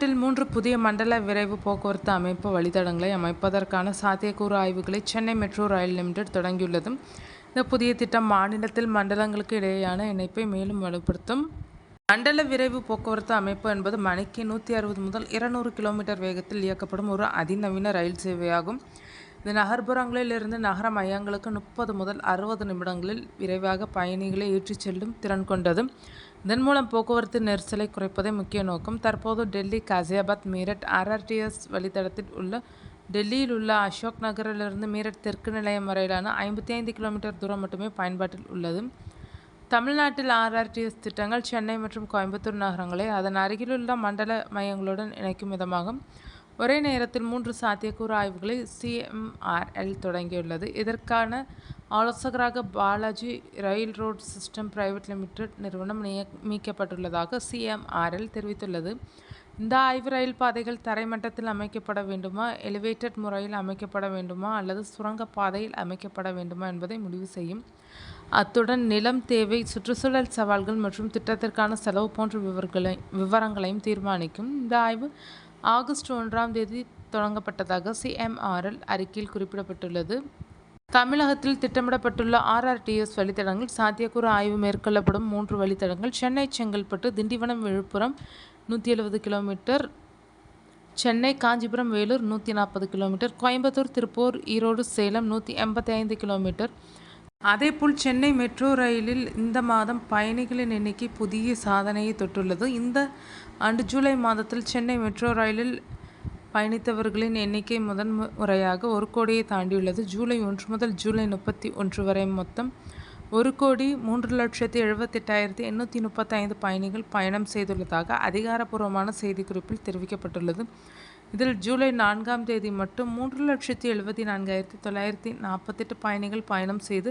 தமிழ்நாட்டில் 3 புதிய மண்டல விரைவு போக்குவரத்து அமைப்பு வழித்தடங்களை அமைப்பதற்கான சாத்தியக்கூறு ஆய்வுகளை சென்னை மெட்ரோ ரயில் லிமிடெட் தொடங்கியுள்ளது. இந்த புதிய திட்டம் மாநிலத்தில் மண்டலங்களுக்கு இடையேயான இணைப்பை மேலும் வலுப்படுத்தும். மண்டல விரைவு போக்குவரத்து அமைப்பு என்பது மணிக்கு 160 முதல் 200 கிலோமீட்டர் வேகத்தில் இயக்கப்படும் ஒரு அதிநவீன ரயில் சேவையாகும். இது நகர்ப்புறங்களில் இருந்து நகர மையங்களுக்கு 30 முதல் 60 நிமிடங்களில் விரைவாக பயணிகளை ஏற்றிச் செல்லும் திறன் கொண்டது. இதன் மூலம் போக்குவரத்து நெரிசலை குறைப்பதே முக்கிய நோக்கம். தற்போது டெல்லி காசியாபாத் மீரட் RRTS வழித்தடத்தில் உள்ள டெல்லியில் உள்ள அசோக் நகரிலிருந்து மீரட் தெற்கு நிலையம் வரையிலான 55 கிலோமீட்டர் தூரம் மட்டுமே பயன்பாட்டில் உள்ளது. தமிழ்நாட்டில் RRTS திட்டங்கள் சென்னை மற்றும் கோயம்புத்தூர் நகரங்களை அதன் அருகிலுள்ள மண்டல மையங்களுடன் இணைக்கும் விதமாகும். ஒரே நேரத்தில் 3 சாத்தியக்கூறு ஆய்வுகளை CMRL தொடங்கியுள்ளது. இதற்கான ஆலோசகராக பாலாஜி ரயில் ரோட் சிஸ்டம் பிரைவேட் லிமிடெட் நிறுவனம் நியமிக்கப்பட்டுள்ளதாக CMRL தெரிவித்துள்ளது. இந்த ஆய்வு ரயில் பாதைகள் தரைமட்டத்தில் அமைக்கப்பட வேண்டுமா, எலிவேட்டட் முறையில் அமைக்கப்பட வேண்டுமா அல்லது சுரங்கப் பாதையில் அமைக்கப்பட வேண்டுமா என்பதை முடிவு செய்யும். அத்துடன் நிலம் தேவை, சுற்றுச்சூழல் சவால்கள் மற்றும் திட்டத்திற்கான செலவு போன்ற விவரங்களையும் தீர்மானிக்கும். இந்த ஆய்வு ஆகஸ்ட் 1ஆம் தேதி தொடங்கப்பட்டதாக CMRL அறிக்கையில் குறிப்பிடப்பட்டுள்ளது. தமிழகத்தில் திட்டமிடப்பட்டுள்ள RRTS வழித்தடங்கள் சாத்தியக்கூறு ஆய்வு மேற்கொள்ளப்படும் 3 வழித்தடங்கள் Chennai Chengalpattu Tindivanam Villupuram 170 kilometre, Chennai Kanchipuram Vellore 140 kilometre, Coimbatore Tiruppur Erode Salem 185 kilometre. அதேபோல் சென்னை மெட்ரோ ரயிலில் இந்த மாதம் பயணிகளின் எண்ணிக்கை புதிய சாதனையை தொட்டுள்ளது. இந்த ஆண்டு ஜூலை மாதத்தில் சென்னை மெட்ரோ ரயிலில் பயணித்தவர்களின் எண்ணிக்கை முதன் முறையாக 1 கோடியை தாண்டியுள்ளது. ஜூலை 1 முதல் ஜூலை 31 வரை மொத்தம் 1,78,835 பயணிகள் பயணம் செய்துள்ளதாக அதிகாரப்பூர்வமான செய்திக்குறிப்பில் தெரிவிக்கப்பட்டுள்ளது. இதில் ஜூலை 4ஆம் தேதி மட்டும் 3,74,948 பயணிகள் பயணம் செய்து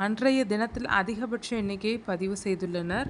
அன்றைய தினத்தில் அதிகபட்ச எண்ணிக்கையை பதிவு செய்துள்ளனர்.